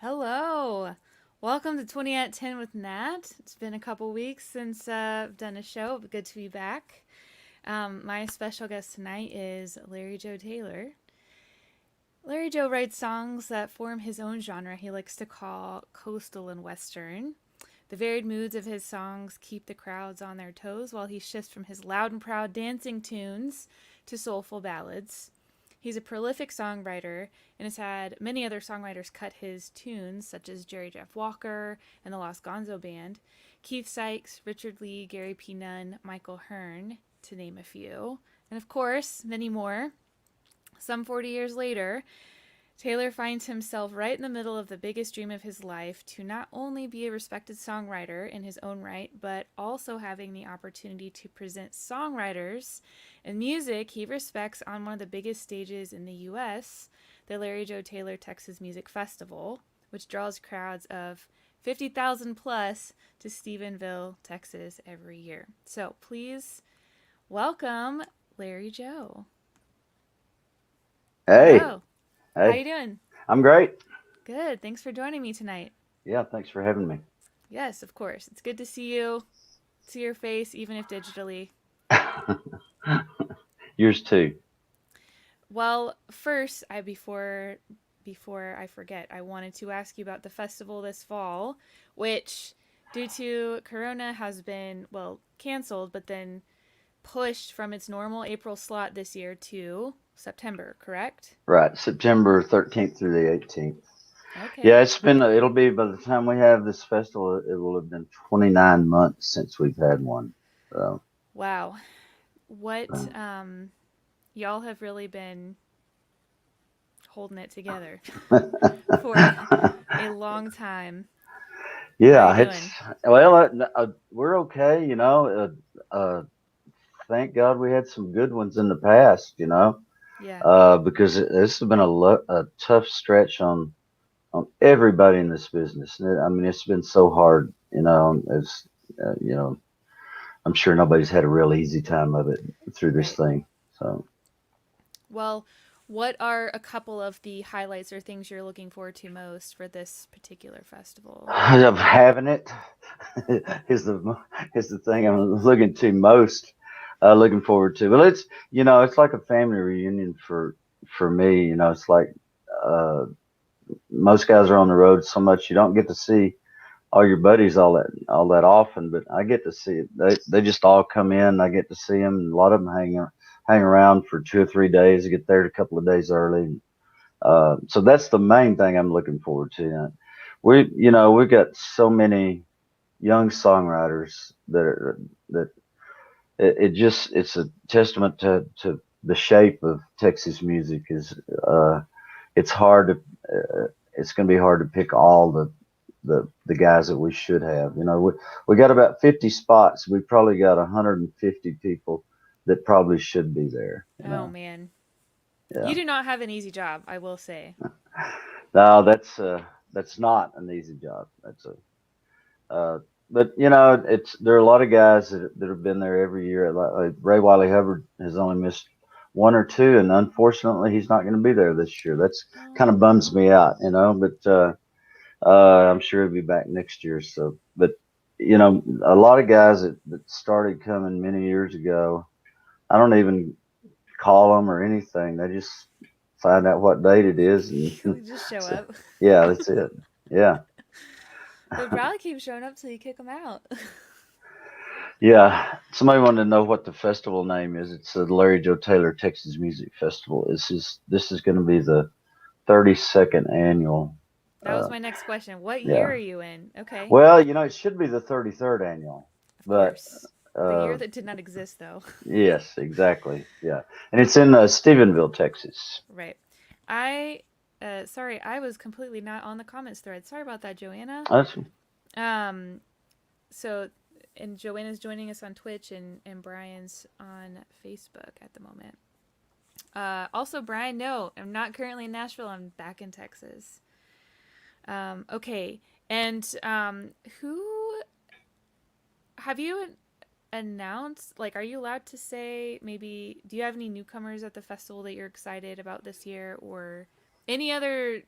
Hello. Welcome to 20 at 10 with Nat. It's been a couple weeks since I've done a show. Good to be back. My special guest tonight is Larry Joe Taylor. Larry Joe writes songs that form his own genre he likes to call coastal and western. The varied moods of his songs keep the crowds on their toes while he shifts from his loud and proud dancing tunes to soulful ballads. He's a prolific songwriter and has had many other songwriters cut his tunes, such as Jerry Jeff Walker and the Lost Gonzo Band, Keith Sykes, Richard Leigh, Gary P. Nunn, Michael Hearne, to name a few, and of course, many more. Some 40 years later, Taylor finds himself right in the middle of the biggest dream of his life to not only be a respected songwriter in his own right, but also having the opportunity to present songwriters and music he respects on one of the biggest stages in the U.S., the Larry Joe Taylor Texas Music Festival, which draws crowds of 50,000 plus to Stepheniville, Texas every year. So please welcome Larry Joe. Hey, Hello. How you hey, doing? I'm great. Good. Thanks for joining me tonight. Yeah, thanks for having me. Yes, of course. It's good to see you, see your face, even if digitally. Yours too. Well, first, before I forget, I wanted to ask you about the festival this fall, which, due to Corona, has been canceled, but then pushed from its normal April slot this year to September. Correct? Right, September 13th through the 18th. Yeah, Okay. it'll be by the time we have this festival, it will have been 29 months since we've had one. So, Wow. What uh, y'all have really been holding it together for a long time. How are you yeah, doing? we're okay, thank God we had some good ones in the past, Yeah. because this has been a tough stretch on everybody in this business. I mean, it's been so hard, as you know, I'm sure nobody's had a real easy time of it through this Right. thing. So Well, what are a couple of the highlights or things you're looking forward to most for this particular festival? of having it is the thing I'm looking forward to. Well, it's like a family reunion for me. It's like uh, most guys are on the road so much you don't get to see all your buddies all that often, but I get to see it. They just all come in. I get to see them. And a lot of them hang around for 2 or 3 days. I get there a couple of days early. So that's the main thing I'm looking forward to. We've got so many young songwriters that it's a testament to the shape of Texas music. It's hard to it's going to be hard to pick all the guys that we should have. We got about 50 spots. We probably got 150 people that probably should be there. Oh man. Yeah. You do not have an easy job, I will say. No, that's not an easy job. Uh, but it's there are a lot of guys that have been there every year. Like Ray Wiley Hubbard has only missed one or two, and unfortunately, he's not going to be there this year. That's kind of Oh. bums me out, But I'm sure he'll be back next year. So, but a lot of guys that started coming many years ago, I don't even call them or anything. They just find out what date it is, and Just show so, up. yeah, that's it. Yeah, They'll probably keep showing up till you kick them out. yeah. Somebody wanted to know what the festival name is. It's the Larry Joe Taylor Texas Music Festival. This is going to be the 32nd annual. That was Uh, my next question. What year yeah. are you in? Okay. Well, it should be the 33rd annual, Of but course. The uh, year that did not exist, though. yes, exactly. Yeah, and it's in Stepheniville, Texas. Right. Sorry, I was completely not on the comments thread. Sorry about that, Joanna. That's Um, so, and Joanna's joining us on Twitch, and Brian's on Facebook at the moment. Also, Brian, no, I'm not currently in Nashville. I'm back in Texas. Okay. And who have you announced? Like, are you allowed to say maybe? Do you have any newcomers at the festival that you're excited about this year, or any other?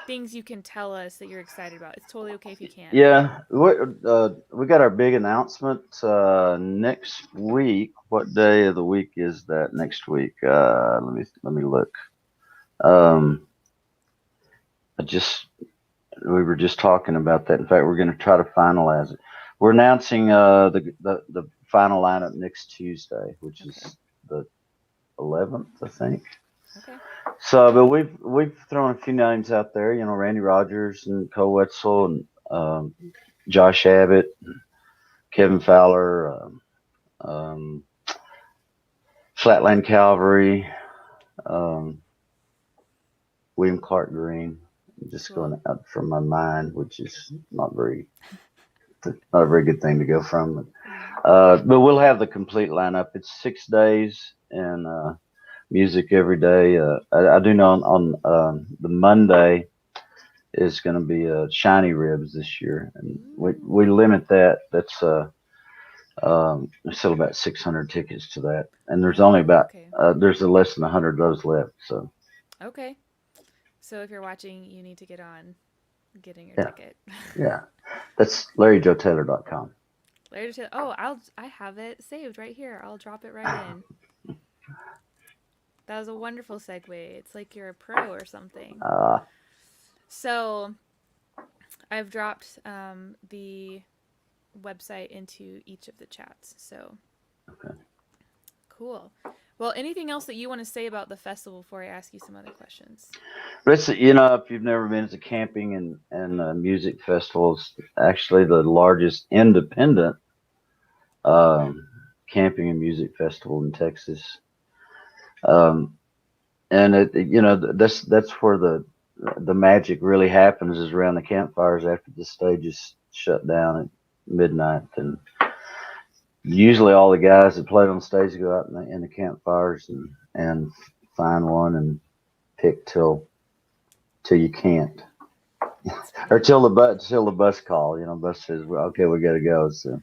things you can tell us that you're excited about. It's totally okay if you can't. Yeah, we got our big announcement next week. What day of the week is that next week? Let me look. Um, I just we were just talking about that. In fact, we're going to try to finalize it. We're announcing the final lineup next Tuesday, which Okay. is the 11th, I think. Okay. So, but we've thrown a few names out there. You know, Randy Rogers and Cole Wetzel and Josh Abbott, Kevin Fowler, Flatland Calvary, um, William Clark Green. I'm just Cool. going out from my mind, which is not a very good thing to go from. Yeah. But we'll have the complete lineup. It's 6 days and music every day. I do know on the Monday is going to be Shiny Ribs this year, and we Ooh. limit that. That's there's still about 600 tickets to that, and there's only Oh, about okay. there's less than 100 of those left. So Okay. So if you're watching, you need to get on getting your yeah, ticket. yeah, that's LarryJoeTaylor.com. Later to oh, I have it saved right here. I'll drop it right in. That was a wonderful segue. It's like you're a pro or something. Uh, So I've dropped the website into each of the chats. So okay. cool. Well, anything else that you want to say about the festival before I ask you some other questions? But it's, you know, if you've never been to camping and music festivals, actually the largest independent um, camping and music festival in Texas. Um, and you know, that's where the magic really happens is around the campfires after the stage is shut down at midnight. And usually all the guys that played on stage go out in the campfires and find one and pick till you can't. That's Or funny. till the bus call, you know, bus says, well, okay, we got to go. So,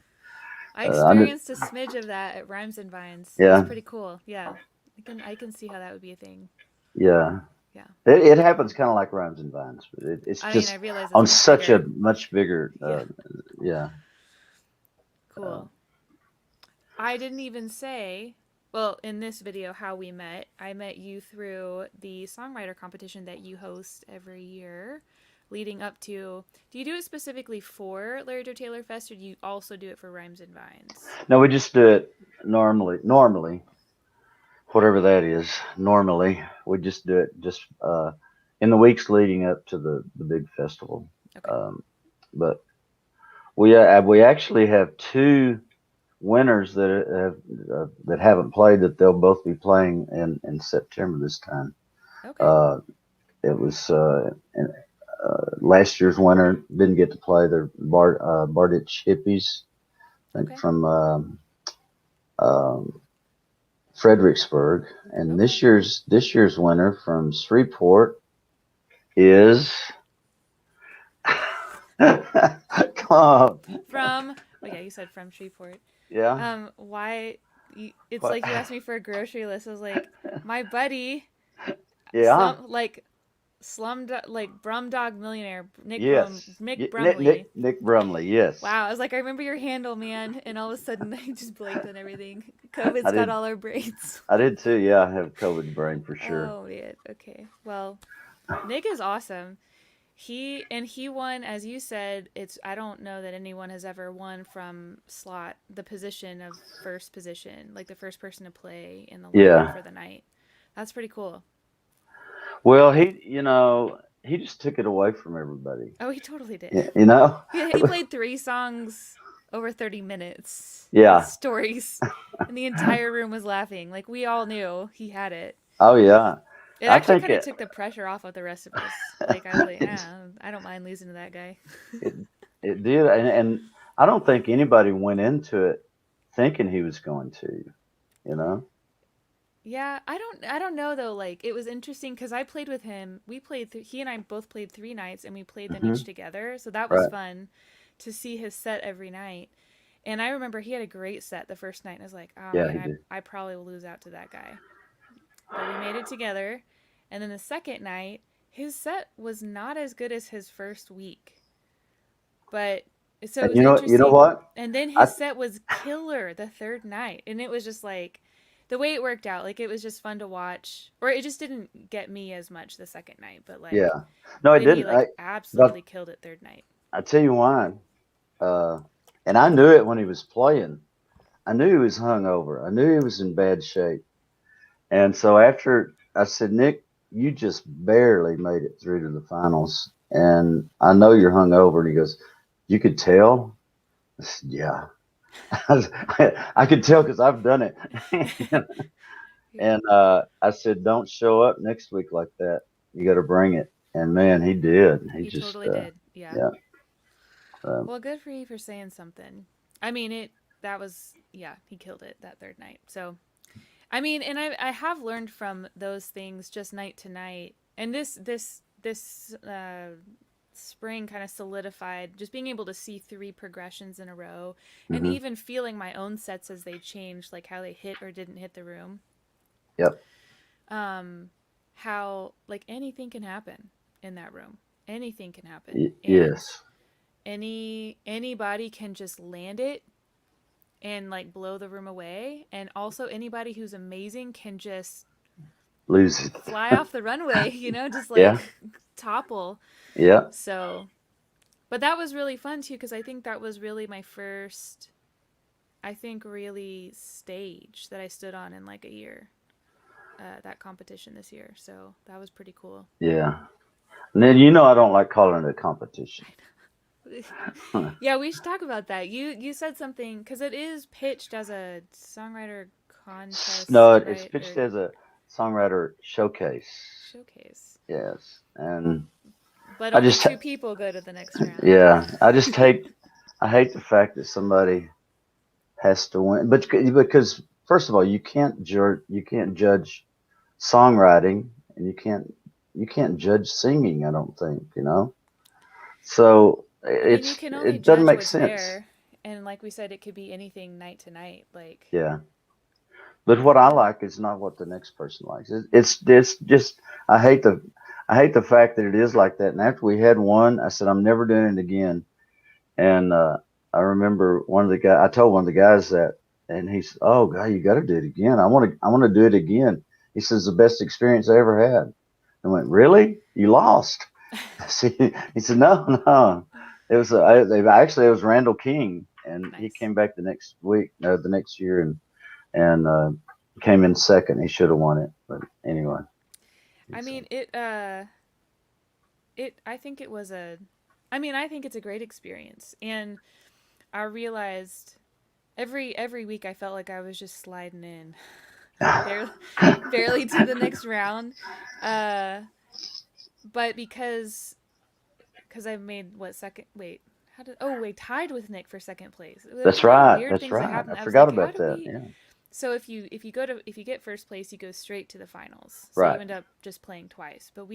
I I did, experienced a smidge of that at Rhymes and Vines. It was yeah, pretty cool. Yeah. I can see how that would be a thing. yeah. Yeah. It happens kind of like Rhymes and Vines, but it's I mean, I just realize it's on much such a bigger. much bigger, Yeah. yeah. Uh, Cool. I didn't even say, well, in this video, how we met. I met you through the songwriter competition that you host every year leading up to. Do you do it specifically for Larry Joe Taylor Fest or do you also do it for Rhymes and Vines? no, we just do it normally, whatever that is. Normally, we just do it just in the weeks leading up to the big festival. Okay. Um, but we actually have two winners that haven't played that they'll both be playing in September this time. Okay. Uh, it was last year's winner didn't get to play. They're Barditch Hippies, I think Okay. from um, Fredericksburg, and Okay. this year's winner from Shreveport is come on, From, oh yeah, you said from Shreveport. yeah, Why? It's what, like you asked me for a grocery list. I was like, my buddy, yeah, some like like Brumdog Millionaire yes, Mick Nick Nick Brumley. Nick Brumley, yes, Wow, I was like, I remember your handle, man, and all of a sudden I just blanked on everything. I COVID's got did all our brains. I did too, yeah, I have COVID brain for sure. Oh man. Okay. Well, Nick is awesome. He won, as you said. It's I don't know that anyone has ever won from slot the position of first position, like the first person to play in the lineup Yeah, for the night. That's pretty cool. well, he just took it away from everybody. Oh, he totally did. You know, He played 3 songs over 30 minutes with yeah. stories, and the entire room was laughing. Like we all knew he had it. Oh yeah. It I actually think kind of it took the pressure off of the rest of us. Like I was like, it, I don't mind losing to that guy. it, it did, and I don't think anybody went into it thinking he was going to. You know. Yeah, I don't know though. Like it was interesting because I played with him. He and I both played 3 nights, and we played them each Hmm. together. So that was Right. fun to see his set every night. And I remember he had a great set the first night, and I was like, oh Yeah, man, he did. I probably will lose out to that guy. But we made it together. And then the second night, his set was not as good as his first week, but so it And was you know interesting. what? And then I his set was killer the third night, and it was just like the way it worked out. Like it was just fun to watch, or it just didn't get me as much the second night. But like Yeah. No, I then he didn't. like But absolutely killed it third night. I tell you why. Uh, and I knew it when he was playing. I knew he was hungover. I knew he was in bad shape. And so after I said, Nick, you just barely made it through to the finals, and I know you're hungover. And he goes, you could tell. I said, yeah, I could tell because I've done it. And I said, don't show up next week like that. You got to bring it. And man, he did. He He just, totally did. Yeah. yeah. Um, Well, good for you for saying something. I mean, that was, yeah, he killed it that third night. So, I mean, and I have learned from those things just night to night. And this spring kind of solidified just being able to see three progressions in a row and mhm. even feeling my own sets as they changed, like how they hit or didn't hit the room. Yep. Um, how like anything can happen in that room. Anything can happen. And Yes. anybody can just land it and like blow the room away, and also anybody who's amazing can just Lose it. fly off the runway, just Yeah. like topple. Yeah. So but that was really fun too, because I think that was really my first, I think, really stage that I stood on in like a year, that competition this year, so that was pretty cool. Yeah. And then I don't like calling it a competition. Yeah, we should talk about that. You said something because it is pitched as a songwriter No, contest, it's right? pitched Or as a songwriter showcase. showcase. Yes. And But I only just, two people go to the next round. yeah, I hate the fact that somebody has to win, but because first of all, you can't judge songwriting, and you can't judge singing. I don't think So I mean, you can only it doesn't judge make what's sense. there, and like we said, it could be anything night to night. Like, Yeah. But what I like is not what the next person likes. It's just I hate the I hate the fact that it is like that. And after we had one, I said I'm never doing it again. And I remember I told one of the guys that, and he said, "Oh God, you got to do it again. I want to do it again." He says the best experience I ever had. I went, "Really? You lost?" He said, "No, no. It was actually it was Randall King, and he nice. came back the next week, no, the next year, and came in second. He should have won it, but anyway." I So, mean, I think it was a, I mean, I think it's a great experience, and I realized every week I felt like I was just sliding in, barely, barely to the next round, uh, but because I made what second? Wait, how did? Oh wait, tied with Nick for second place. There was that's a lot of right. weird That's things that right. I happened. I was forgot like, how about do that. we? Yeah. So if you get first place, you go straight to the finals. So you Right. end up just playing twice. But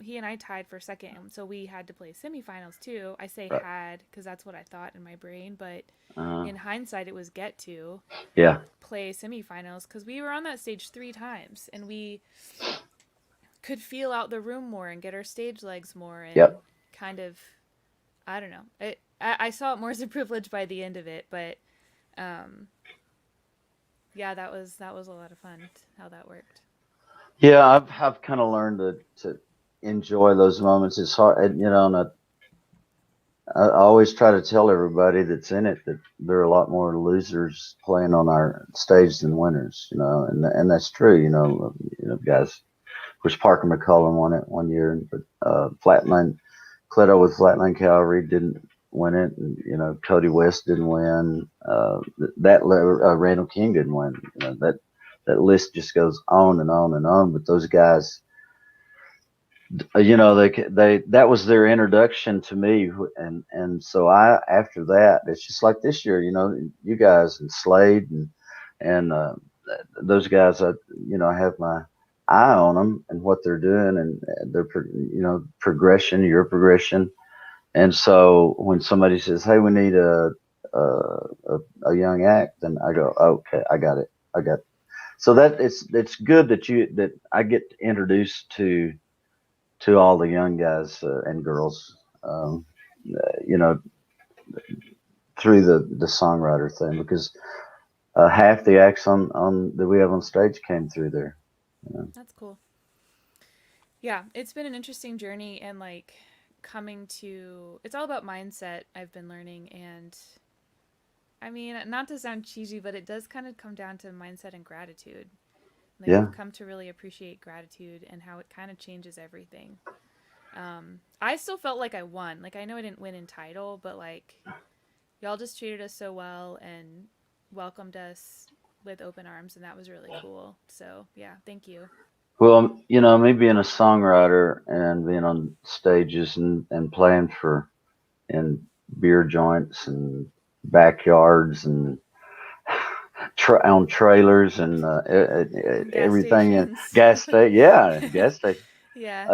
he and I tied for second, and so we had to play semifinals too. I say Right. had because that's what I thought in my brain, but Uh, in hindsight, it was get to yeah. play semifinals because we were on that stage three times, and we could feel out the room more and get our stage legs more, and Yep. kind of, I don't know. I saw it more as a privilege by the end of it, but um, yeah, that was a lot of fun how that worked. Yeah. I've kind of learned to enjoy those moments. It's hard, and I always try to tell everybody that's in it that there are a lot more losers playing on our stage than winners. And that's true. Guys. Of course, Parker McCullum won it one year, but Flatline Cleto with Flatline Cavalry didn't win it, and Cody West didn't win. Randall King didn't win. That list just goes on and on and on. But those guys, they that was their introduction to me, and so I after that, it's just like this year. You guys and Slade and those guys, I have my eye on them and what they're doing and their progression, your progression. And so when somebody says, "Hey, we need a a young act," then I go, "Okay, I got it, I got it." So that it's good that I get introduced to to all the young guys and girls, you know, through the songwriter thing, because half the acts on that we have on stage came through there. You know? That's cool. Yeah, it's been an interesting journey, and like coming to it's all about mindset, I've been learning. And I mean, not to sound cheesy, but it does kind of come down to mindset and gratitude. Like Yeah, I've come to really appreciate gratitude and how it kind of changes everything. I still felt like I won. Like I know I didn't win in title, but like y'all just treated us so well and welcomed us with open arms, and that was really cool. So yeah, thank you. well, you know, me being a songwriter and being on stages and playing for in beer joints and backyards and on trailers and Gas everything in stations. gas station. Yeah, gas station. Yeah.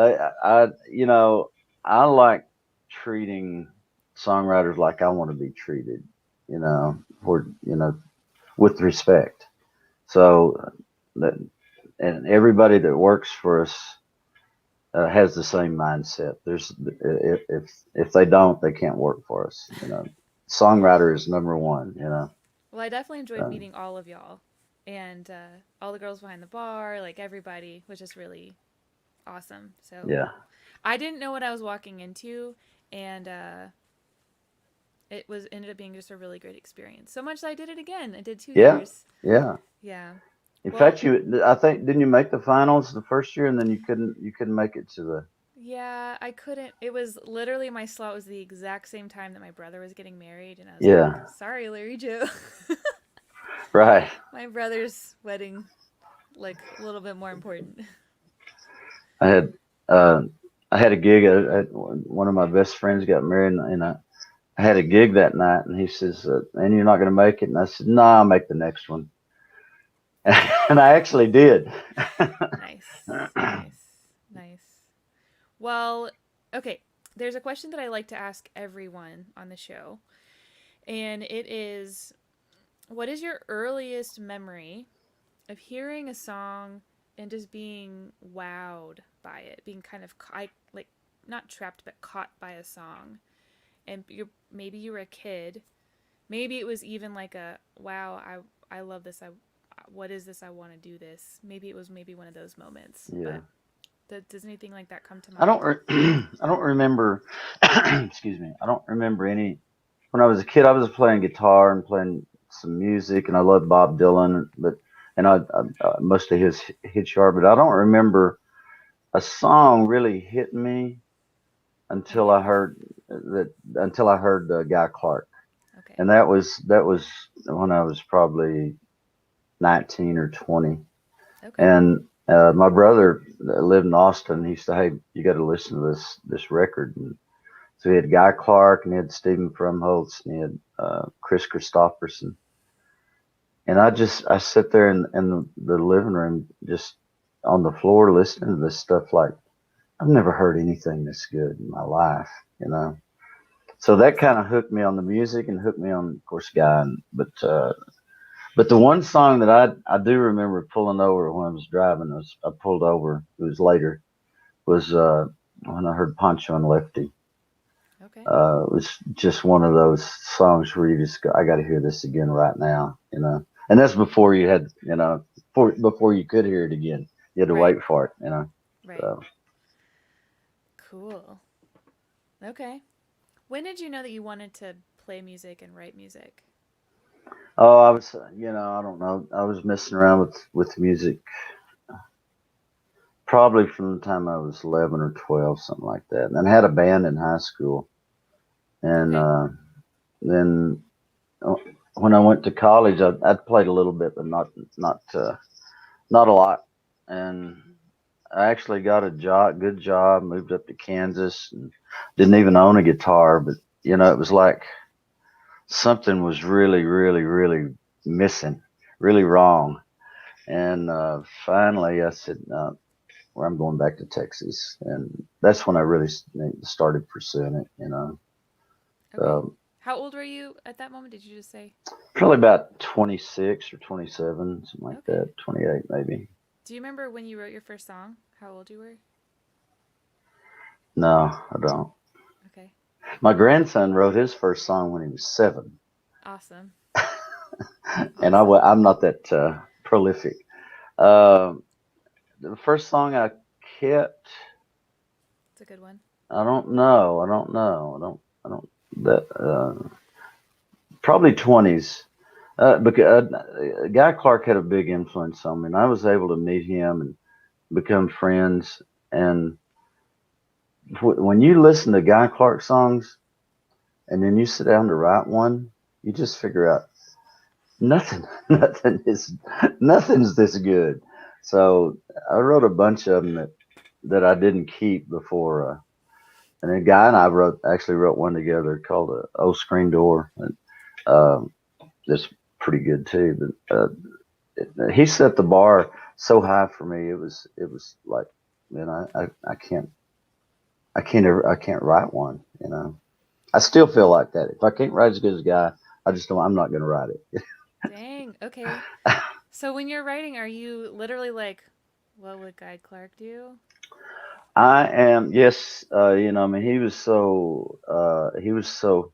You know, I like treating songwriters like I want to be treated. You know, for with respect. So that and everybody that works for us has the same mindset. There's if they don't, they can't work for us. You know, songwriter is number one. You know. Well, I definitely enjoyed Um, meeting all of y'all and all the girls behind the bar, like everybody was just really awesome. So yeah. I didn't know what I was walking into, and it was ended up being just a really great experience. So much that I did it again. I did two Yeah. years. Yeah. Yeah. In Well, fact, I think, didn't you make the finals the first year, and then you couldn't make it to the. yeah, I couldn't. It was literally my slot was the exact same time that my brother was getting married, and I was like, Yeah. "Sorry, Larry Joe." Right. My brother's wedding, like a little bit more important. I had uh, I had a gig. One of my best friends got married, and I had a gig that night, and he says, "And you're not going to make it?" And I said, "No, I'll make the next one." And I actually did. Nice, nice, nice. Well, okay. There's a question that I like to ask everyone on the show, and it is, what is your earliest memory of hearing a song and just being wowed by it, being kind of like not trapped but caught by a song, and you're maybe you were a kid, maybe it was even like a wow, I love this, I what is this, I want to do this. Maybe it was maybe one of those moments, Yeah. but does anything like that come to I don't. mind? I don't remember. Excuse me. I don't remember any. When I was a kid, I was playing guitar and playing some music, and I loved Bob Dylan, but and most of his hits are. But I don't remember a song really hitting me Maybe until a I heard that. Until I heard Guy Clark, okay. and that was when I was probably 19 or 20. Okay. And my brother lived in Austin. He said, "Hey, you got to listen to this record." And so he had Guy Clark, and he had Stephen Frumholtz, and he had Chris Christopherson. And I sit there in the living room, just on the floor, listening to this stuff. Like I've never heard anything this good in my life, you know. So that kind of hooked me on the music and hooked me on, of course, Guy. But the one song that I do remember pulling over when I was driving, I pulled over. It was later. Was when I heard Pancho and Lefty. Okay. It was just one of those songs where you just go, I got to hear this again right now, you know. And that's before you had, before you could hear it again. You had to Right. wait for it, you know. Right. So, Cool. Okay. When did you know that you wanted to play music and write music? oh, I was, I don't know. I was messing around with music probably from the time I was 11 or 12, something like that. And I had a band in high school, and Okay. then uh, when I went to college, I'd played a little bit, but not a lot. And I actually got a job, good job, moved up to Kansas, and didn't even own a guitar. But it was like something was really, really, really missing, really wrong. And finally, I said, "Well, I'm going back to Texas," and that's when I really started pursuing it. Okay. Um, How old were you at that moment? Did you just say? Probably about 26 or 27, something like Okay. that, 28 maybe. Do you remember when you wrote your first song? How old you were? No, I don't. Okay. My grandson wrote his first song when he was 7, Awesome. and Awesome. I'm not that prolific. Um the first song I kept, It's a good one. I don't know. I don't. That probably 20s. Because Guy Clark had a big influence on me, and I was able to meet him and become friends. And when you listen to Guy Clark songs, and then you sit down to write one, you just figure out nothing, nothing is, nothing's this good. So I wrote a bunch of them that I didn't keep before. And a guy and I actually wrote one together called "Oh Screen Door." And, um, that's pretty good too. But he set the bar so high for me. It was like, man, I can't write one. I still feel like that. If I can't write as good as a guy, I just don't. I'm not going to write it. Dang. Okay. So when you're writing, are you literally like, what would Guy Clark do? I am, yes. I mean, he was so.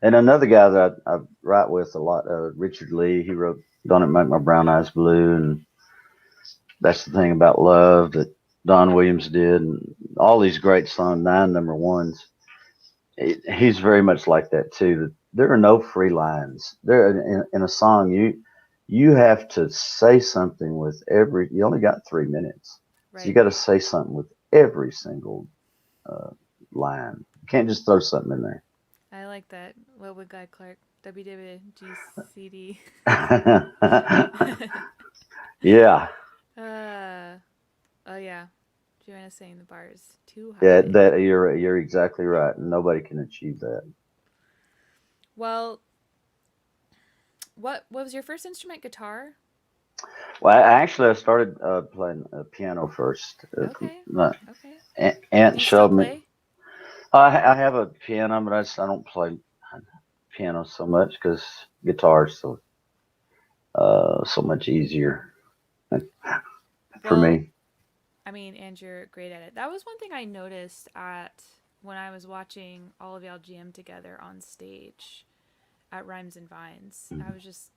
And another guy that I write with a lot, Richard Leigh. He wrote "Don't It Make My Brown Eyes Blue," and "That's the Thing About Love" that Don Williams did, and all these great songs, 9 number ones. He's very much like that too. That there are no free lines. There in a song, you have to say something with every. You only got 3 minutes, so you Right. got to say something with every single uh, line. You can't just throw something in there. I like that. What would Guy Clark? WWGCD. Yeah, uh, oh yeah. Joanna saying the bar is too yeah, high. that you're exactly right. Nobody can achieve that. Well, what was your first instrument? Guitar? Well, actually, I started playing piano first. Okay. My Okay. Do aunt you still showed me. play? I have a piano, but I don't play piano so much because guitar's so much easier for Well, me. I mean, and you're great at it. That was one thing I noticed at when I was watching all of y'all jam together on stage at Rhymes and Vines. I was just,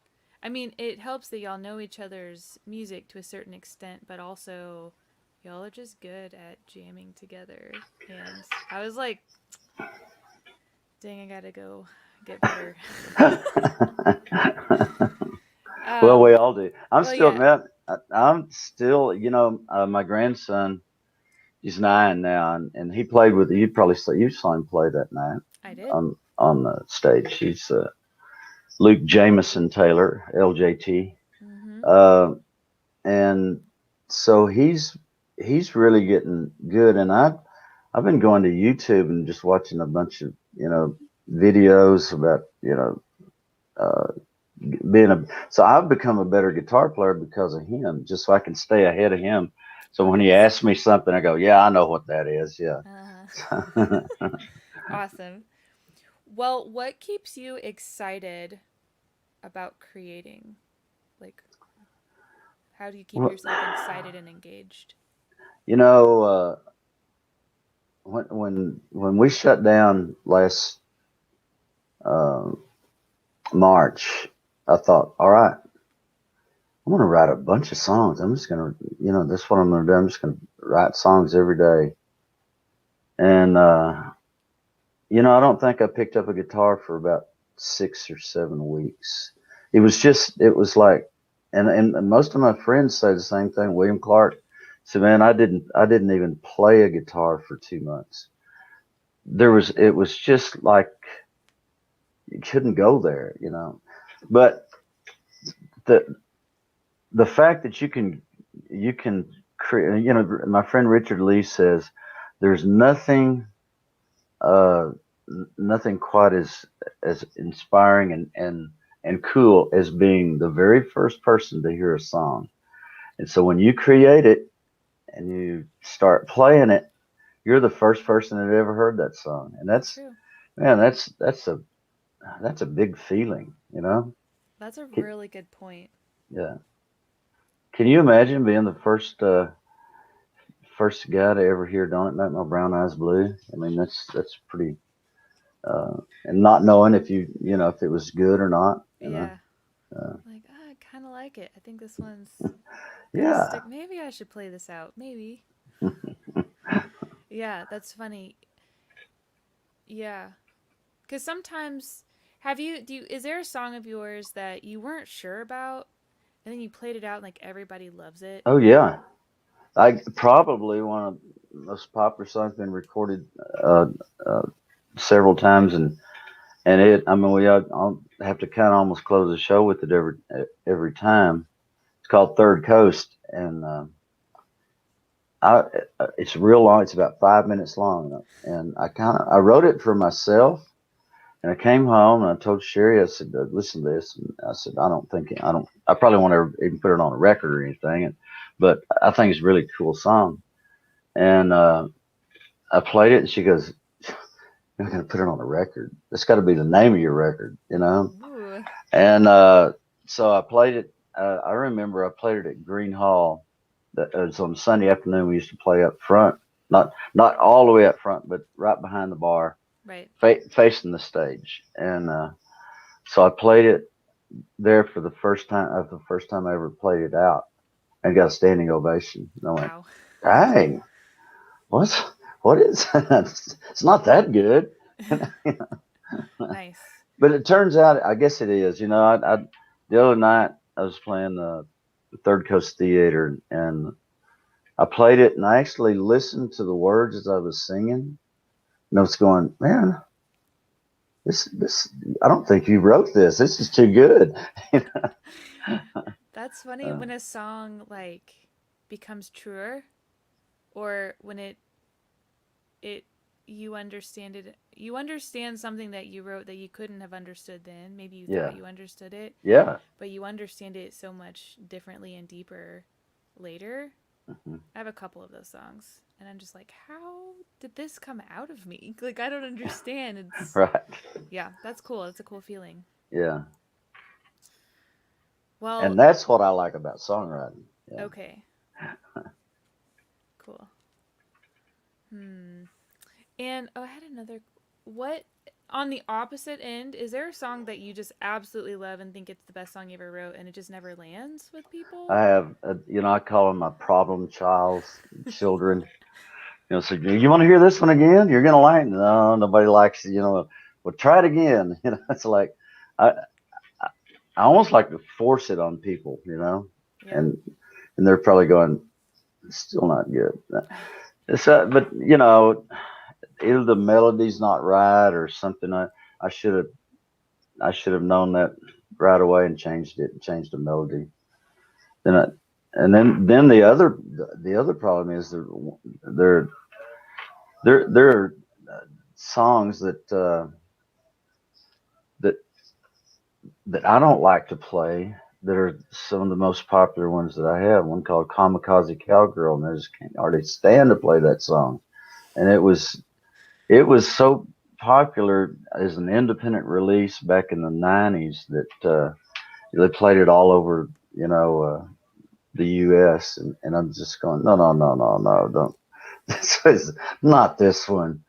I mean, it helps that y'all know each other's music to a certain extent, but also y'all are just good at jamming together. And I was like, dang, I gotta go get better. Well, we um, all do. I'm well, still, yeah, man. I'm still, my grandson. He's 9 now, and he played with. You saw him play that night I did. on the stage. He's Luke Jameson Taylor, LJT. Mm-hmm. Uh, and so he's really getting good. And I've been going to YouTube and just watching a bunch of videos about uh, being a. So I've become a better guitar player because of him, just so I can stay ahead of him. So Oh, when he nice. asks me something, I go, "Yeah, I know what that is." Yeah. Uh-huh. Awesome. Well, what keeps you excited about creating? Like, how do you keep Well, yourself excited and engaged? you know, when we shut down last uh, March, I thought, all right, I'm gonna write a bunch of songs. I'm just gonna, that's what I'm gonna do. I'm just gonna write songs every day. And I don't think I picked up a guitar for about 6 or 7 weeks. It was like, and most of my friends say the same thing. William Clark said, "Man, I didn't even play a guitar for 2 months. It was just like you couldn't go there. But the the fact that you can create, my friend Richard Leigh says there's uh nothing quite as inspiring and cool as being the very first person to hear a song. And so when you create it and you start playing it, you're the first person that ever heard that song. And That's that's, true. man, that's a big feeling. That's a Can, really good point. yeah. Can you imagine being the first guy to ever hear "Don't It Make My Brown Eyes Blue." I mean, that's pretty. And not knowing if if it was good or not. Yeah. Uh, Like, I kind of like it. I think this one's gonna yeah. stick. Maybe I should play this out. Maybe. Yeah, that's funny. Yeah. Because sometimes, is there a song of yours that you weren't sure about and then you played it out and like everybody loves it? Oh yeah. I probably one of the most popular songs been recorded uh, uh, several times, and it. I mean, I'll have to kind of almost close the show with it every time. It's called Third Coast, and I it's real long. It's about 5 minutes long, and I wrote it for myself. And I came home and I told Sherry, I said, listen to this. And I said, I probably won't ever even put it on a record or anything. But I think it's a really cool song. And I played it and she goes, you're not going to put it on a record. That's got to be the name of your record. Ooh. And so I played it. I remember I played it at Green Hall. It was on Sunday afternoon. We used to play up front, not all the way up front, but right behind the bar, Right. facing the stage. And so I played it there for the first time. The first time I ever played it out, and got a standing ovation. And I went, Wow. "Hey, what's what is that? It's not that good." Nice. But it turns out, I guess it is. The other night I was playing the Third Coast Theater, and I played it, and I actually listened to the words as I was singing, and I was going, "Man, this I don't think you wrote this. This is too good." That's funny uh, when a song like becomes truer or when it you understand something that you wrote that you couldn't have understood then. Maybe you yeah, thought you understood it, yeah. but you understand it so much differently and deeper later. Mhm. I have a couple of those songs and I'm just like, how did this come out of me? Like I don't understand. It's Right. yeah, that's cool. That's a cool feeling. Yeah. Well, And that's what I like about songwriting. Yeah. okay. Cool. Hmm. And oh, I had another. What on the opposite end? Is there a song that you just absolutely love and think it's the best song you ever wrote, and it just never lands with people? I have, I call them my problem children. So you want to hear this one again? You're gonna like it. No, nobody likes it. Well, try it again. It's like I, I almost like to force it on people. Yeah. And they're probably going, it's still not good. But either the melody's not right or something. I should have I should have known that right away and changed the melody. Then I, and then the other problem is there there are songs that that I don't like to play that are some of the most popular ones that I have. One called Kamikaze Cowgirl, and I just can't hardly stand to play that song. And it was so popular as an independent release back in the '90s that they played it all over, the U.S. And I'm just going, no, no, no, no, no, don't. This is not this one.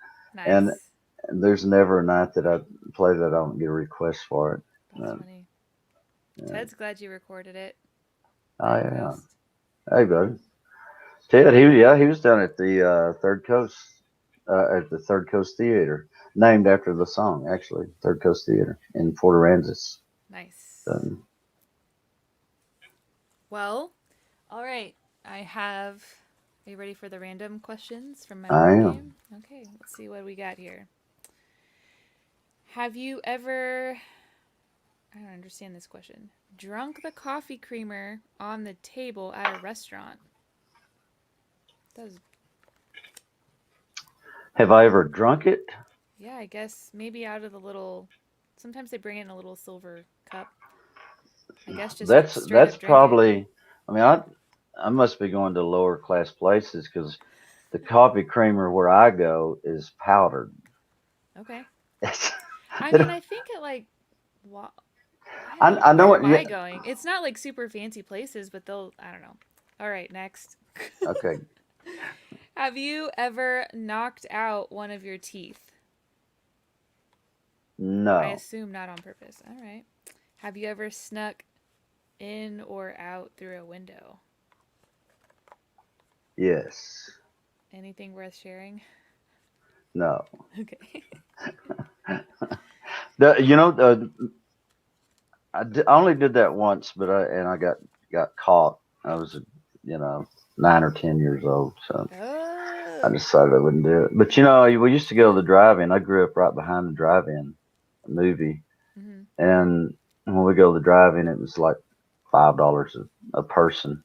And, Nice. and there's never a night that I play that I don't get a request for it. That's And, funny. yeah. Ted's glad you recorded it. Oh Third yeah. Coast. Hey, buddy. Ted, he was down at the Third Coast Theater, named after the song, actually, Third Coast Theater in Port Aransas. Nice. Um, Well, all right. I have. Are you ready for the random questions from my I board am. game? Okay, let's see what we got here. Have you ever I don't understand this question. Drunk the coffee creamer on the table at a restaurant. Does Have I ever drunk it? yeah, I guess maybe out of the little. Sometimes they bring it in a little silver cup. I guess just straight That's up drink it. probably. I mean, I must be going to lower class places because the coffee creamer where I go is powdered. Okay. It's, I it, mean, I think it like. Wa- I don't. I know Where what. am Yeah. I going? It's not like super fancy places, but they'll. I don't know. All right, next. Okay. Have you ever knocked out one of your teeth? I No. assume not on purpose. All right. Have you ever snuck in or out through a window? Yes. Anything worth sharing? No. Okay. You know, I only did that once, but I got caught. I was, you know, 9 or 10 years old, so I Oh. decided I wouldn't do it. But you know, we used to go to the drive-in. I grew up right behind the drive-in movie, Hmm. and when we go to the drive-in, it was like $5 a person.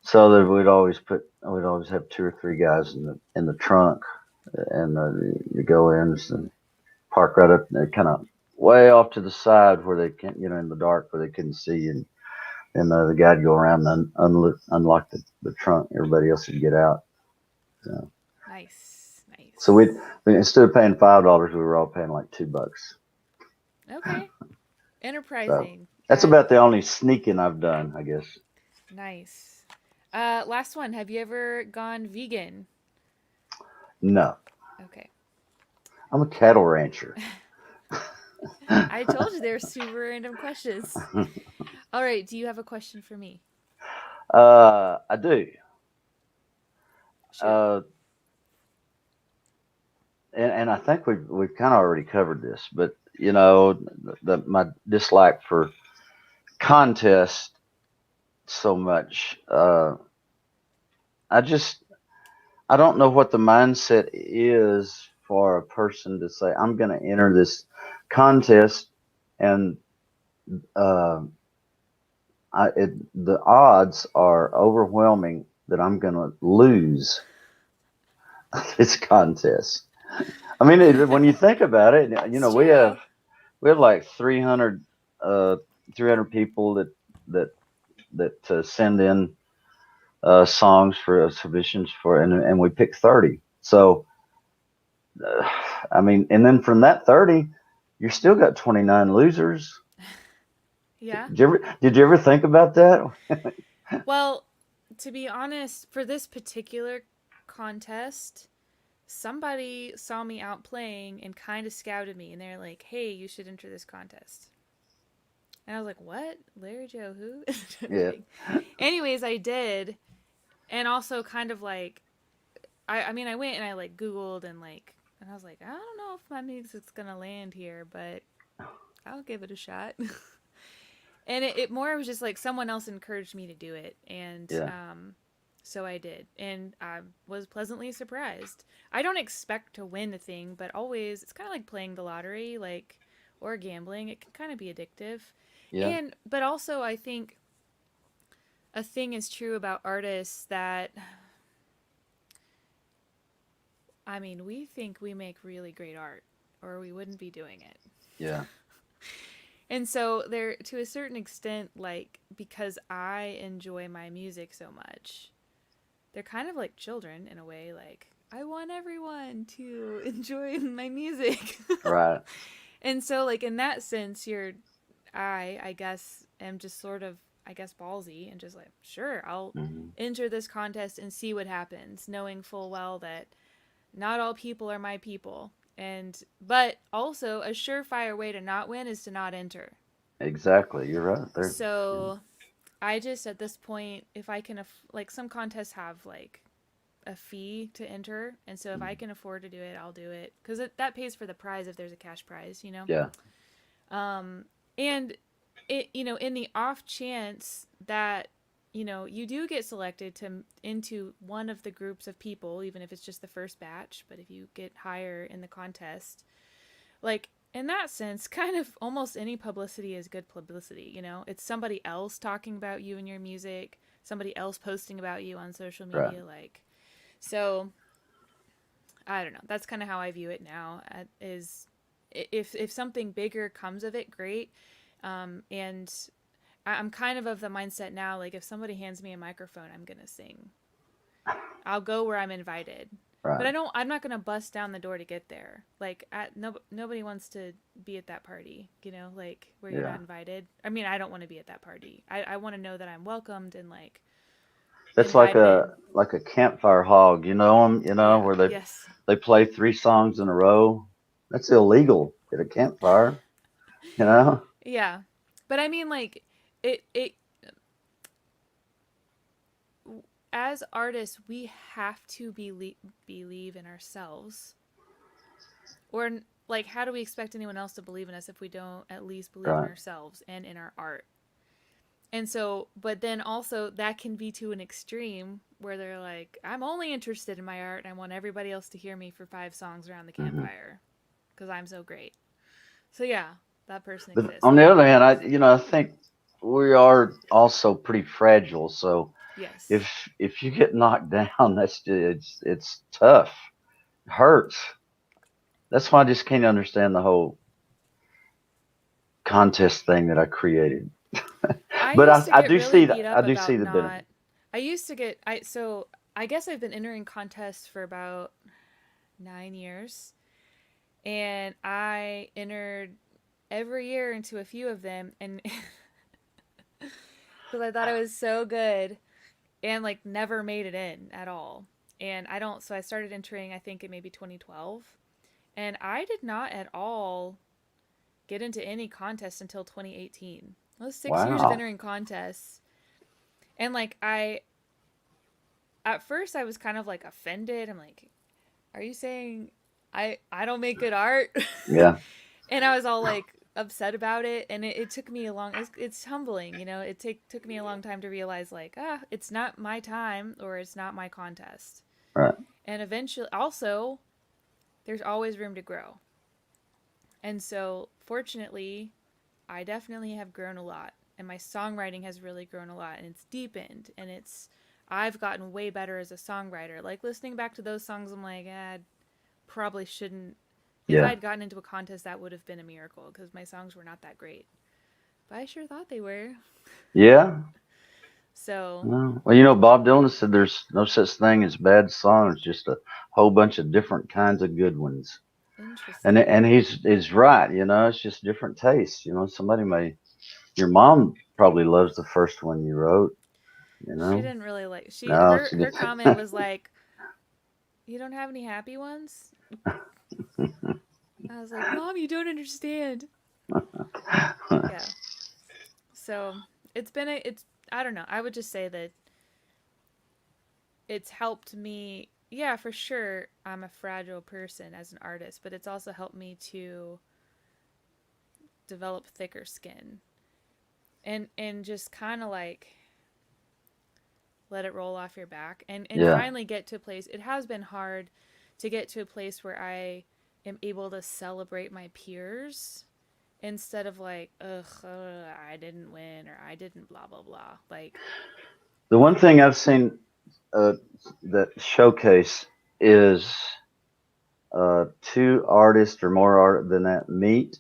So that we'd always have two or three guys in the trunk, and you go in and park right up, kind of way off to the side where they can't, you know, in the dark where they couldn't see, and the guy'd go around and unlock the trunk. Everybody else would get out. So, Nice. so Nice. instead of paying $5, we were all paying like $2. Okay. So Enterprising. that's about the only sneaking I've done, I guess. Nice. Last one. Have you ever gone vegan? No, Okay. I'm a cattle rancher. I told you they were super random questions. All right. Do you have a question for me? I do. Shoot. Uh, and I think we've kind of already covered this, but you know, my dislike for contests so much. I just I don't know what the mindset is for a person to say I'm going to enter this contest, and uh, the odds are overwhelming that I'm going to lose this contest. I mean, when you think about it, you It's know, true. we have like 300 people that send in songs for submissions for, and we pick 30. So, uh, I mean, and then from that 30, you still got 29 losers. Yeah. Did you ever think about that? Well, to be honest, for this particular contest, somebody saw me out playing and kind of scouted me, and they're like, "Hey, you should enter this contest." And I was like, "What? Larry Joe? Who?" I'm Yeah, kidding. Anyways, I did, and also kind of like, I mean, I went and I like Googled and I was like, I don't know if my music's gonna land here, but I'll give it a shot. And it more was just like someone else encouraged me to do it, and yeah, so I did, and I was pleasantly surprised. I don't expect to win a thing, but always it's kind of like playing the lottery, like or gambling. It can kind of be addictive, yeah, and but also I think a thing is true about artists that I mean we think we make really great art, or we wouldn't be doing it. yeah, And so they're to a certain extent like because I enjoy my music so much, they're kind of like children in a way. Like I want everyone to enjoy my music. right. And so like in that sense I guess am just sort of I guess ballsy and just like sure I'll Hmm. enter this contest and see what happens, knowing full well that not all people are my people. And but also a surefire way to not win is to not enter. Exactly. You're right there. Yeah, So I just at this point, if I can, like some contests have like a fee to enter, and so if I mhm. can afford to do it, I'll do it because that pays for the prize if there's a cash prize, you know. Yeah, And it, in the off chance that you do get selected to into one of the groups of people, even if it's just the first batch, but if you get higher in the contest, like in that sense, kind of almost any publicity is good publicity. It's somebody else talking about you and your music, somebody else posting about you on social right. media, like so. I don't know. That's kind of how I view it now. Is if something bigger comes of it, great. And I'm kind of the mindset now. Like if somebody hands me a microphone, I'm gonna sing. I'll go where I'm invited. But Right. I'm not gonna bust down the door to get there. Like, nobody wants to be at that party, like where you're Yeah. not invited. I mean, I don't want to be at that party. I want to know that I'm welcomed and like That's like invited in. a campfire hog. You know them. You know Yeah. where Yes. they play 3 songs in a row. That's illegal at a campfire. You know. Yeah. But I mean, like, it as artists, we have to believe in ourselves. Or, like, how do we expect anyone else to believe in us if we don't at least believe in Right. ourselves and in our art? And so, but then also that can be to an extreme where they're like, I'm only interested in my art and I want everybody else to hear me for 5 songs around the Hmm. campfire because I'm so great. So, yeah, that person But exists. on the other hand, I think we are also pretty fragile. So Yes. if you get knocked down, it's tough. It hurts. That's why I just can't understand the whole contest thing that I created. I But used to I get do really see beat I up do see about the benefit. not. I used to get. So I guess I've been entering contests for about 9 years. And I entered every year into a few of them. And because I thought I was so good and like never made it in at all. And I don't, so I started entering, I think, in maybe 2012. And I did not at all get into any contest until 2018. That was 6 years of Wow. entering contests. And like, at first I was kind of like offended. I'm like, are you saying I don't make good art? Yeah. And I was all like upset about it. And it took me a long, it's humbling, you know, took me a long time to realize like, it's not my time or it's not my contest. Right. And eventually, also, there's always room to grow. And so, fortunately, I definitely have grown a lot. And my songwriting has really grown a lot. And it's deepened. And I've gotten way better as a songwriter. Like, listening back to those songs, I'm like, probably shouldn't. If Yeah. I'd gotten into a contest, that would have been a miracle because my songs were not that great. But I sure thought they were. Yeah. So, Well, Bob Dylan said there's no such thing as bad songs, just a whole bunch of different kinds of good ones. interesting. And he's right. It's just different tastes. Somebody your mom probably loves the first one you wrote. You She know, didn't really like no, she her did. comment was like, "You don't have any happy ones?" I was like, "Mom, you don't understand." Yeah. So, it's I don't know. I would just say that it's helped me. Yeah, for sure, I'm a fragile person as an artist, but it's also helped me to develop thicker skin and just kind of like let it roll off your back and Yeah. finally get to a place. It has been hard to get to a place where I am able to celebrate my peers instead of like, ugh, I didn't win or I didn't blah blah blah. Like, The one thing I've seen uh, that showcase is 2 artists or more art than that meet,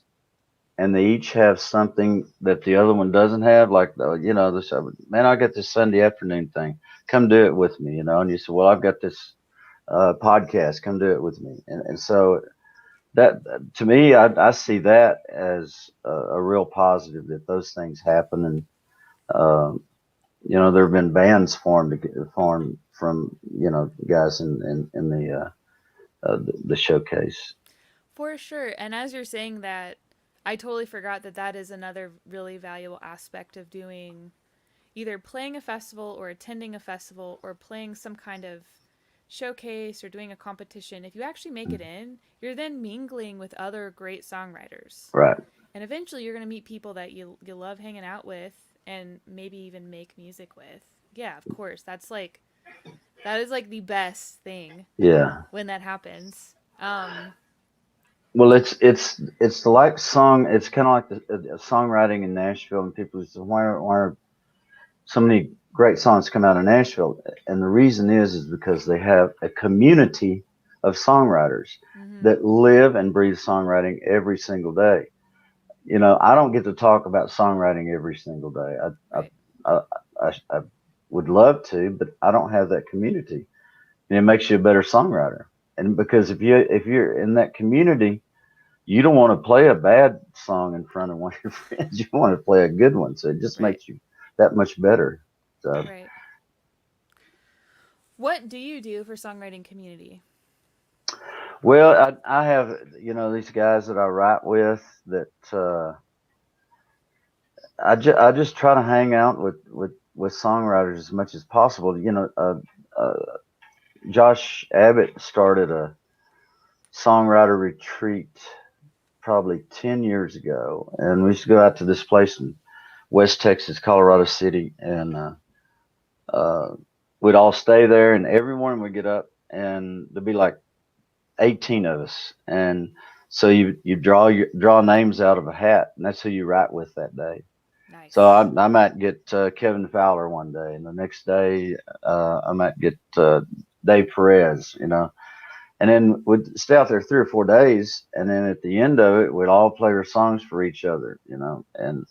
and they each have something that the other one doesn't have. Like, this man, I got this Sunday afternoon thing. Come do it with me, And you say, well, I've got this podcast. Come do it with me. And so that to me, I see that as a real positive that those things happen. And um, there have been bands formed from guys in the showcase. for sure. And as you're saying that, I totally forgot that that is another really valuable aspect of doing either playing a festival or attending a festival or playing some kind of showcase or doing a competition. If you actually make it in, you're then mingling with other great songwriters. Right. And eventually you're going to meet people that you love hanging out with and maybe even make music with. Yeah, of course. That is like the best thing Yeah. when that happens. Well, it's like song. It's kind of like the songwriting in Nashville, and people say, why are so many great songs come out of Nashville? And the reason is because they have a community of songwriters Mhm. that live and breathe songwriting every single day. I don't get to talk about songwriting every single day. Right. I would love to, but I don't have that community, and it makes you a better songwriter. And because if you're in that community, you don't want to play a bad song in front of one of your friends. You want to play a good one. So it just Right. makes you that much better. So Right. What do you do for songwriting community? Well, I have, these guys that I write with that I just try to hang out with songwriters as much as possible. Uh, Josh Abbott started a songwriter retreat probably 10 years ago, and we used to go out to this place in West Texas, Colorado City, and uh, we'd all stay there, and every morning we'd get up, and there'd be like 18 of us, and so you draw names out of a hat, and that's who you write with that day. So Nice. I might get Kevin Fowler one day, and the next day I might get Dave Perez, and then we'd stay out there 3 or 4 days, and then at the end of it, we'd all play our songs for each other, and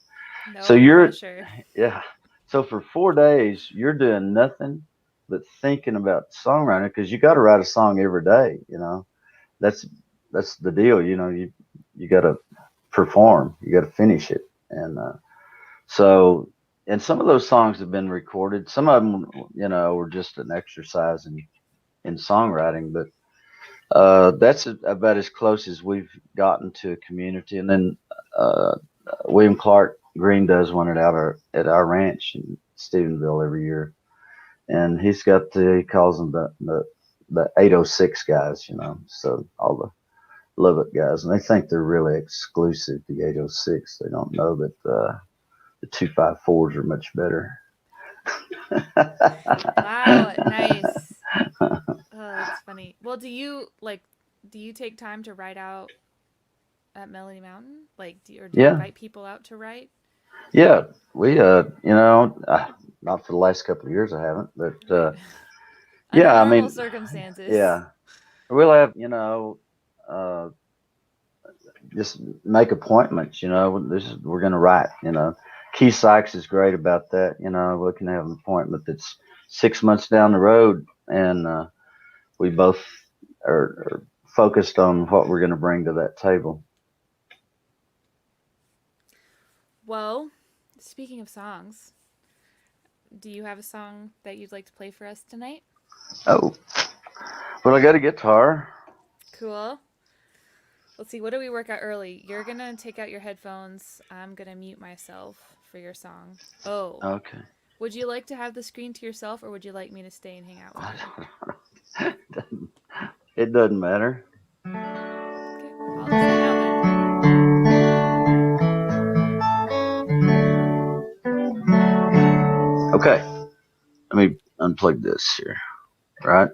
so No you're, pressure. yeah. So for 4 days, you're doing nothing but thinking about songwriting because you got to write a song every day. That's that's the deal. You got to perform. You got to finish it. And so, and some of those songs have been recorded. Some of them, were just an exercise in songwriting. But that's about as close as we've gotten to a community. And then uh, William Clark Green does one at our ranch in Stepheniville every year, and he calls them the 806 guys, so all the Lubbock guys, and they think they're really exclusive, the 806. They don't know that the 254s are much better. Wow, nice. Oh, that's funny. Well, do you take time to write out at Melody Mountain? Or do you Yeah, invite people out to write? yeah. We, not for the last couple of years, I haven't, but Right. Under yeah, I normal mean, circumstances. yeah, we'll have, uh, just make appointments. We're gonna write. Keith Sykes is great about that. We can have an appointment that's 6 months down the road, and we both are focused on what we're gonna bring to that table. Well, speaking of songs, do you have a song that you'd like to play for us tonight? Oh, well, I got a guitar. Cool. Let's see, what do we work out early? You're gonna take out your headphones. I'm gonna mute myself for your song. Oh. Okay. Would you like to have the screen to yourself, or would you like me to stay and hang out with you? It doesn't matter. Okay, I'll just hang out Okay. Let me unplug this here. Right.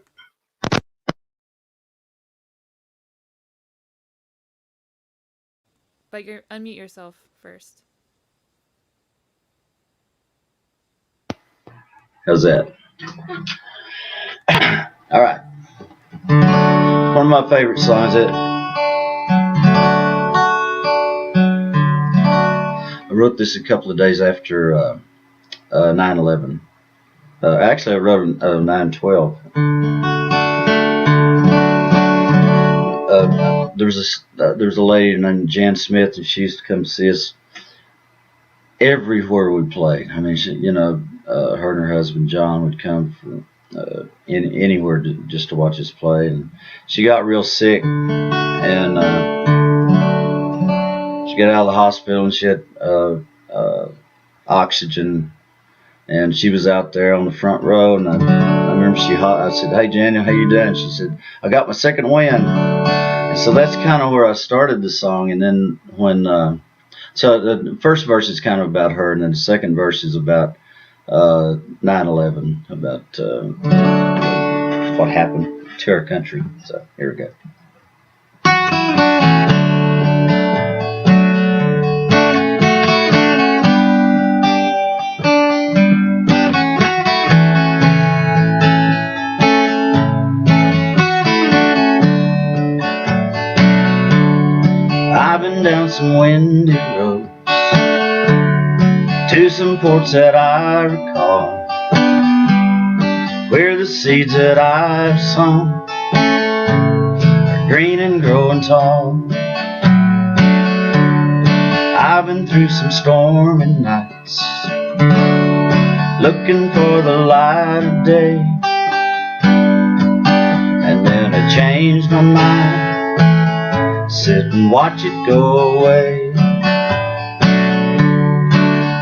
but unmute yourself first. How's that? All right. One of my favorite songs. I wrote this a couple of days after 9/11. Actually, I wrote it 9/12. There's a lady named Jan Smith, and she used to come see us everywhere we played. I mean, her and her husband John would come from anywhere just to watch us play. And she got real sick, and she got out of the hospital, and she had oxygen, and she was out there on the front row. And I remember I said, "Hey, Jan, how you doing?" She said, "I got my second wind." And so that's kind of where I started the song. And then so the first verse is kind of about her, and then the second verse is about 9/11, about what happened to our country. So here we go. I've been down some windy roads to some ports that I recall, where the seeds that I've sown are green and growing tall. I've been through some stormy nights, looking for the light of day, changed my mind. Sit and watch it go away.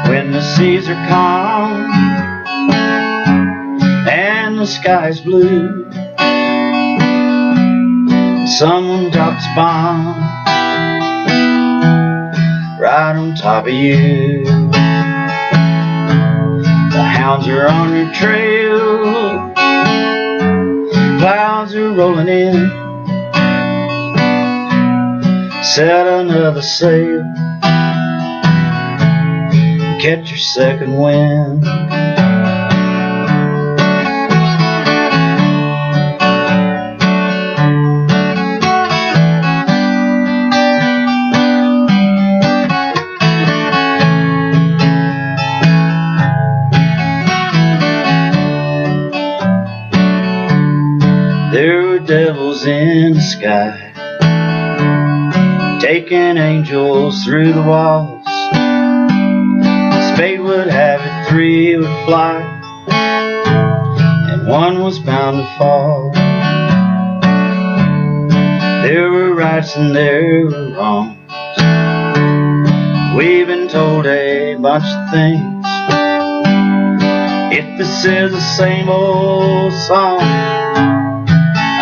When the seas are calm and the sky's blue, someone drops a bomb right on top of you. The hounds are on your trail, clouds are rolling in. Set another sail, catch your second wind. There were devils in the sky, taking angels through the walls. Fate would have it, 3 would fly, and 1 was bound to fall. There were rights and there were wrongs. We've been told a bunch of things. If this is the same old song,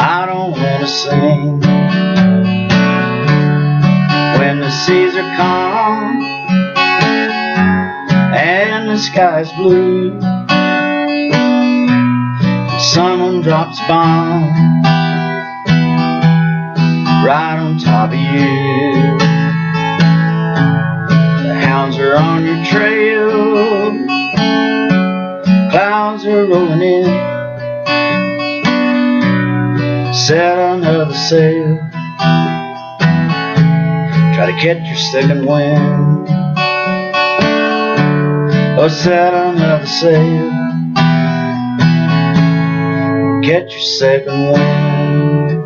I don't want to sing. When the seas are calm and the sky's blue, someone drops a bomb right on top of you. The hounds are on your trail, clouds are rolling in. Set another sail, try to catch your second wind. Oh, set another sail, catch your second wind.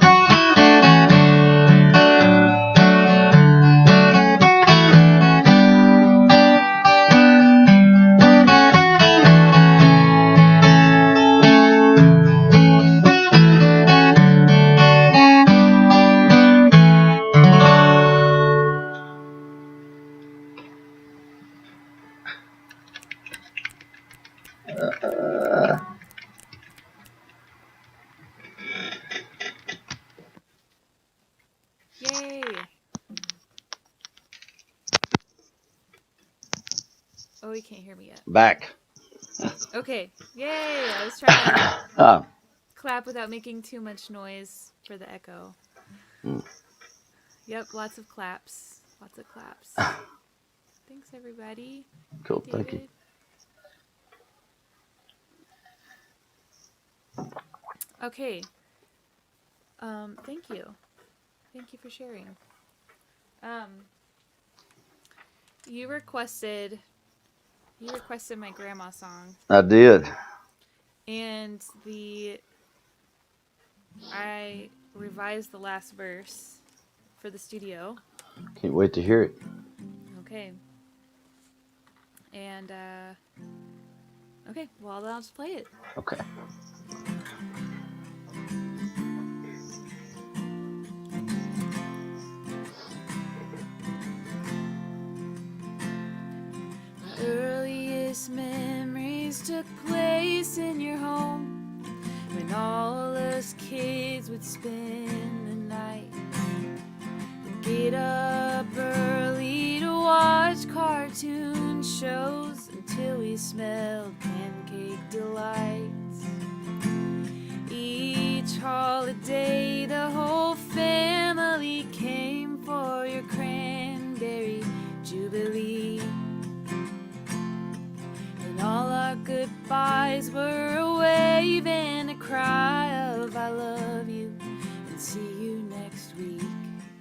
Yay! Oh, you can't hear me yet. Back. Okay. Yay! I was trying to Oh, clap without making too much noise for the echo. Yep, lots of claps. Lots of claps. Thanks, everybody. cool. David. Thank you. Okay. Thank you. Thank you for sharing. You requested my grandma song, I did. and I revised the last verse for the studio. Can't wait to hear it. Okay. And okay, well then I'll just play it. Okay. My earliest memories took place in your home, when all us kids would spend the night. We'd get up early to watch cartoon shows until we smelled pancake delights. Each holiday the whole family came for your cranberry jubilee, and all our goodbyes were a wave and a cry of I love you and see you next week.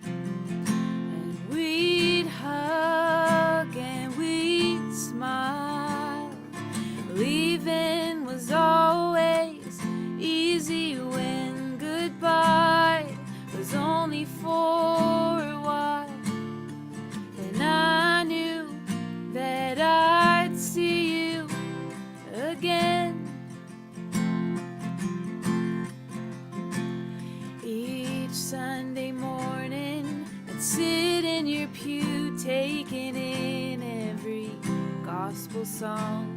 And we'd hug and we'd smile. Leaving was always easy when goodbye was only for a while. And I knew that I'd see you again. gospel song.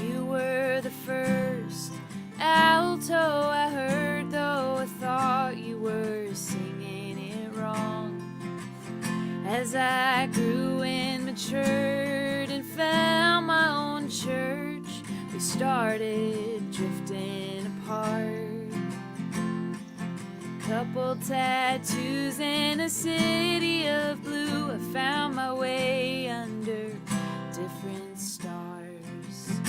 You were the first alto I heard, though I thought you were singing it wrong. As I grew and matured and found my own church, we started drifting apart. Couple tattoos in a city of blue, I found my way under different stars.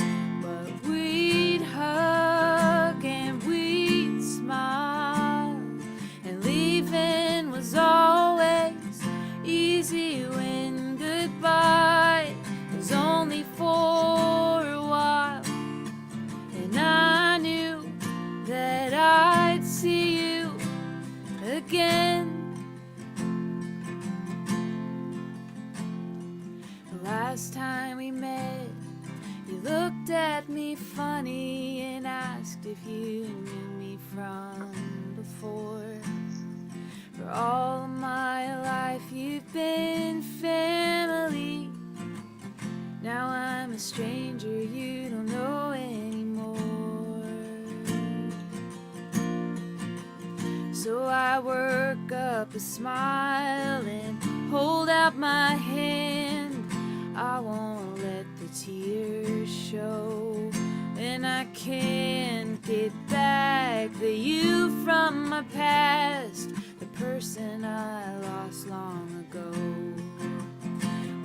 But we'd hug and we'd smile, and leaving was always easy when goodbye was only for a while. And I knew that I'd see you again. The last time we met, you looked at me funny and asked if you knew me from before. For all my life you've been family. Now I'm a stranger you don't know anymore. So I work up a smile and hold out my hand. I won't let the tears show. And I can't get back the you from my past, the person I lost long ago.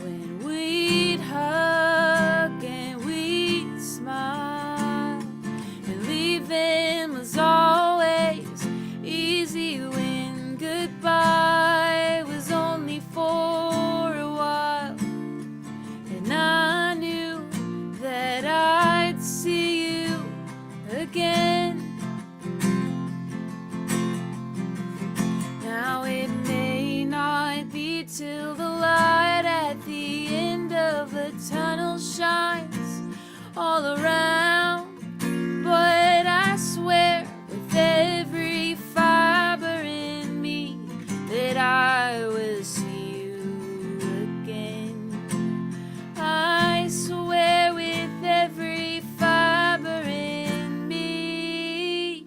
When we'd hug and we'd smile, and leaving was always easy when goodbye was only for a while. And I knew that I'd see you again. Now it may not be till the light at the end of the tunnel shines all around, but I swear with every fiber in me that I will see you again. I swear with every fiber in me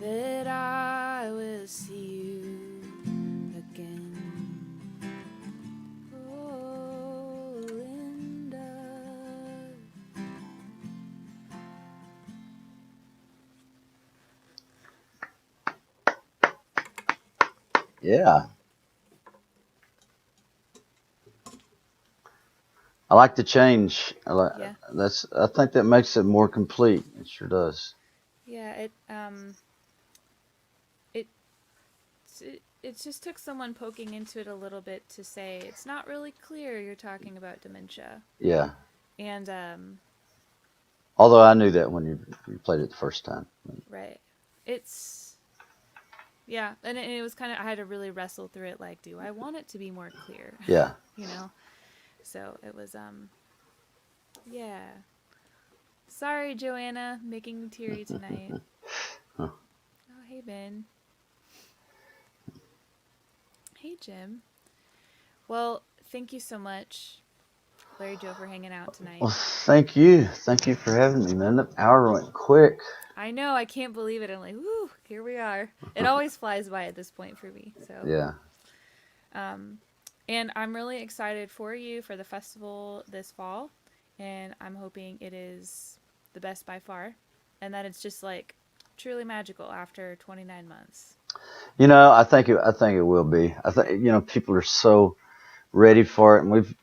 that I will see you again. Oh, Linda. Yeah. I like the change. Yeah. I think that makes it more complete. It sure does. Yeah, it just took someone poking into it a little bit to say it's not really clear you're talking about dementia. Yeah. And Although I knew that when you played it the first time. right. It's yeah, and it was kind of I had to really wrestle through it like, do I want it to be more clear? Yeah. You know. So it was yeah. Sorry, Joanna, making me teary tonight. Huh. Oh, hey, Ben. Hey, Jim. Well, thank you so much, Larry Joe, for hanging out tonight. Well, thank you. Thank you for having me, man. The hour went quick. I know, I can't believe it. I'm like, woo, here we are. It always flies by at this point for me. So Yeah. And I'm really excited for you for the festival this fall, and I'm hoping it is the best by far, and that it's just like truly magical after 29 months. You know, I think it will be. I think people are so ready for it, and we've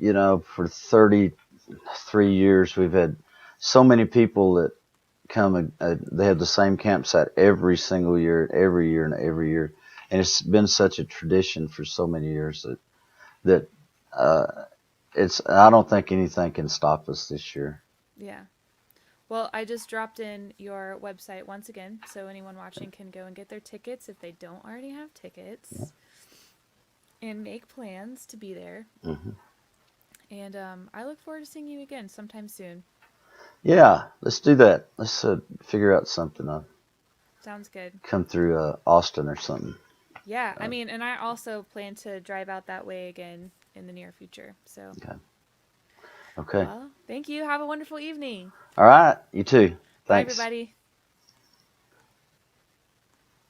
for 33 years we've had so many people that come. They have the same campsite every single year, every year, and every year, and it's been such a tradition for so many years that it's. I don't think anything can stop us this year. Yeah. Well, I just dropped in your website once again, so anyone watching can go and get their tickets if they don't already have tickets, and make plans to be there. Mm-hmm. And I look forward to seeing you again sometime soon. Yeah, let's do that. Let's figure out something. Sounds good. Come through Austin or something. Yeah, I mean, and I also plan to drive out that way again in the near future. So, Okay. well, thank you. Have a wonderful evening. All right. You too. Bye, Thanks. everybody.